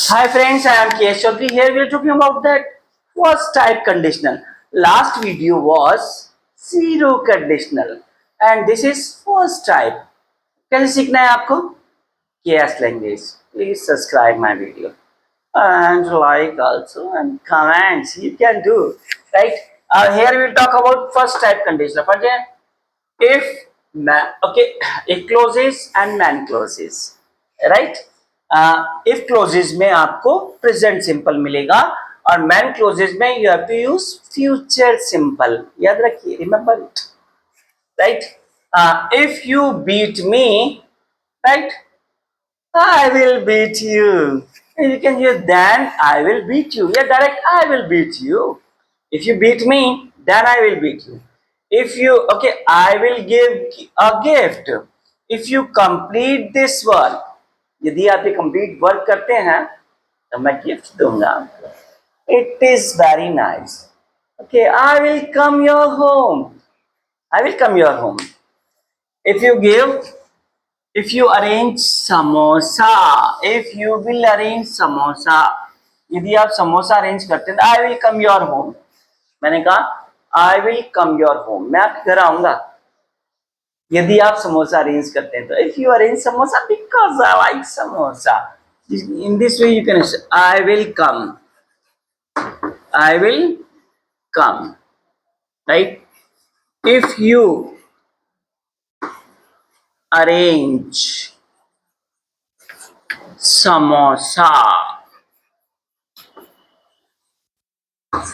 Hi friends, I am K.S. Chaudhary. Here we are talking about that first type conditional. Last video was zero conditional and this is first type. कैसे सीखना है आपको? KS language. Please subscribe my video and like also and comments you can do, right? Here we will talk about first type conditional. If man, okay, if clauses and man clauses, right? If clauses में आपको present simple मिलेगा और main clauses में you have to use future simple. याद रखिए, remember it, right? If you beat me, right, I will beat you. You can use then I will beat you. Yeah, direct I will beat you. If you beat me, then I will beat you. If you, okay, I will give a gift. If you complete this work, यदि आप ये complete work करते हैं तो मैं gift दूंगा. It is very nice. Okay, I will come your home. I will come your home. If you give, if you arrange samosa, if you will arrange samosa, यदि आप समोसा अरेंज करते हैं, I will come your home. मैंने कहा I will come your home, मैं आपके घर आऊंगा यदि आप समोसा अरेंज करते हैं. तो if you arrange samosa because I like samosa, in this way you can say I will come, I will come, right? If you arrange samosa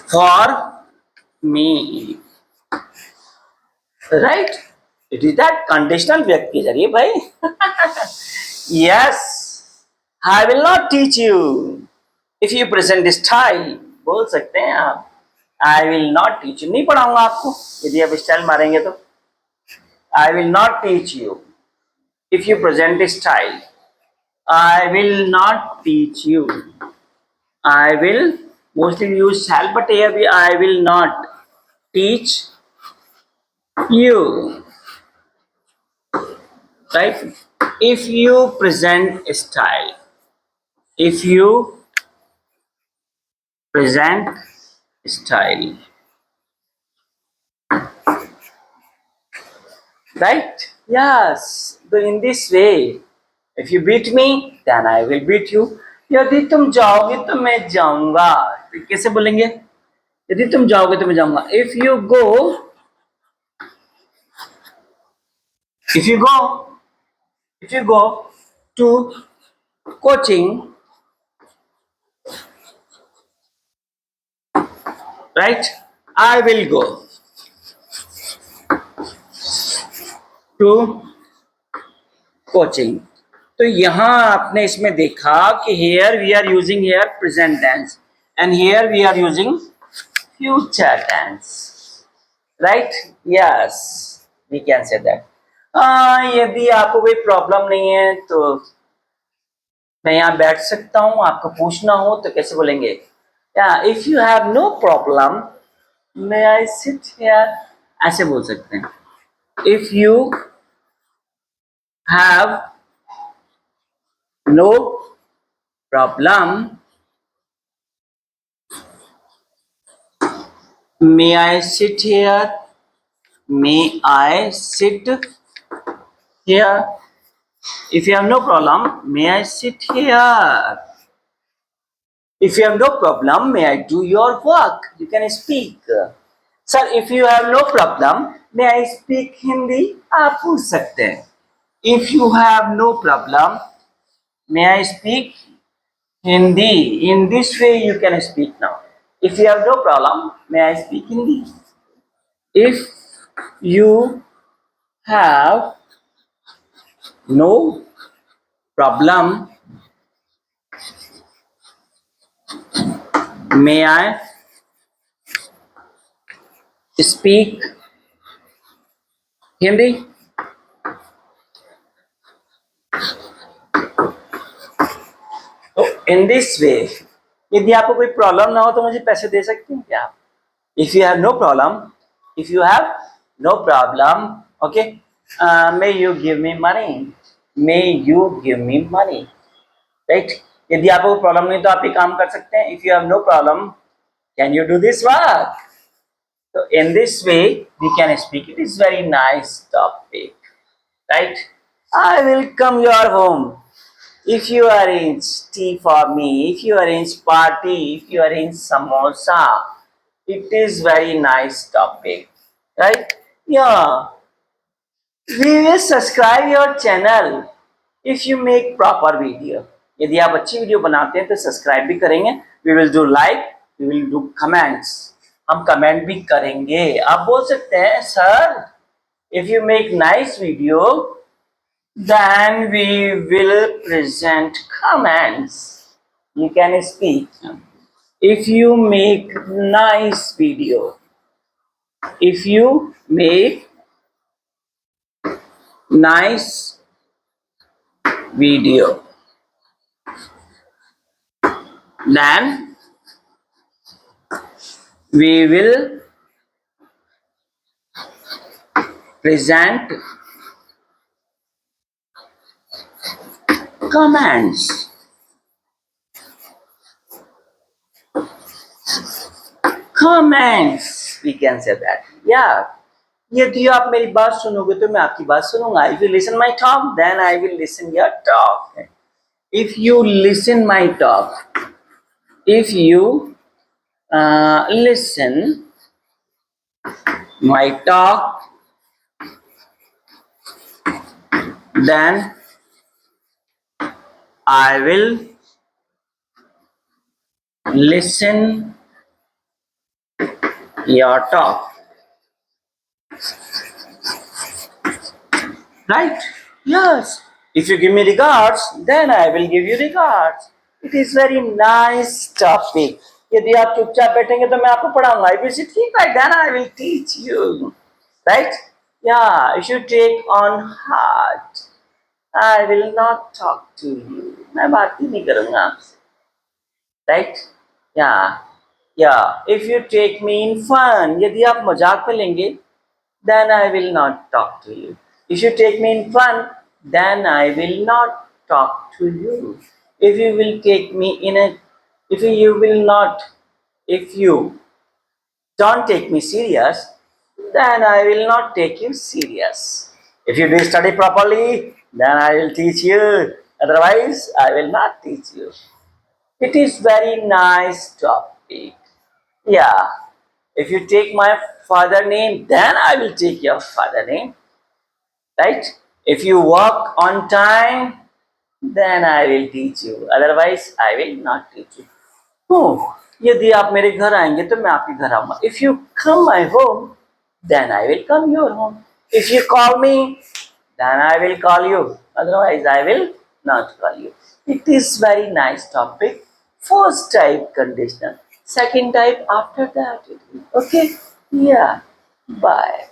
for me, right? It is that conditional व्यक्त के जरिए भाई. Yes, I will not teach you. If you present this style, बोल सकते हैं आप I will not teach you. नहीं पढ़ाऊंगा आपको यदि आप स्टाइल मारेंगे तो. I will not teach you. If you present this style, I will not teach you. I will mostly use shall, but here I will not teach you, right? If you present style, if you present style, right? Yes. So in this way, if you beat me, then I will beat you. यदि तुम जाओगे तो मैं जाऊंगा. तो कैसे बोलेंगे? यदि तुम जाओगे तो मैं जाऊंगा. If you go, if you go, if you go to coaching, right? I will go to coaching. तो यहां आपने इसमें देखा कि here we are using here present tense and here we are using future tense, right? Yes, we can say that. यदि आपको कोई problem नहीं है तो मैं यहाँ बैठ सकता हूँ. आपको पूछना हो तो कैसे बोलेंगे? If you have no problem may I sit here, ऐसे बोल सकते हैं. If you have no problem may I sit here, may I sit here. If you have no problem, may I sit here? If you have no problem, may I do your work? You can speak. Sir, if you have no problem, may I speak Hindi? आप पूछ सकते हैं. If you have no problem, may I speak Hindi? In this way, you can speak now. If you have no problem, may I speak Hindi? If you have no problem, may I speak Hindi? तो in this way, यदि आपको कोई problem ना हो तो मुझे पैसे दे सकते हैं क्या? If you have no problem, if you have no problem, okay, may you give me money, may you give me money, right? यदि आपको प्रॉब्लम नहीं तो आप ये काम कर सकते हैं. If you have no problem, can you do this work? So in this way we can speak. It is very nice topic, right? I will come your home if you arrange tea for me, if you arrange party, if you arrange samosa. It is very nice topic, right? Yeah. We will subscribe your channel if you make proper video. यदि आप अच्छी video बनाते हैं तो subscribe भी करेंगे. We will do like, we will do comments. हम comment भी करेंगे. आप बोल सकते हैं sir, if you make nice video, then we will present comments. You can speak. If you make nice video, if you make nice video, then we will present comments. Comments, we can say that. Yeah. यदि आप मेरी बात सुनोगे तो मैं आपकी बात सुनूंगा. If you listen my talk, then I will listen your talk. If you listen my talk, if you listen my talk, then I will listen your talk. Right? Yes. If you give me regards, then I will give you regards. It is very nice topic. यदि आप चुपचाप बैठेंगे तो मैं आपको पढ़ाऊंगा. If you sit like that, I will teach you. Right? Yeah. If you take on heart, I will not talk to you. मैं बात ही नहीं करूंगा आपसे. Right? Yeah. Yeah. If you take me in fun, यदि आप मजाक में लेंगे, then I will not talk to you. If you take me in fun, then I will not talk to you. If you will take me in a, if you will not, if you don't take me serious, then I will not take you serious. If you do study properly, then I will teach you. Otherwise, I will not teach you. It is very nice topic. Yeah. If you take my father name, then I will take your father name. Right? If you work on time, then I will teach you. Otherwise, I will not teach you. Oh, यदि आप मेरे घर आएंगे तो मैं आपके घर आऊंगा. If you come my home, then I will come your home. If you call me, then I will call you. Otherwise, I will not call you. It is very nice topic. First type conditional. Second type after that. Okay? Yeah. Bye.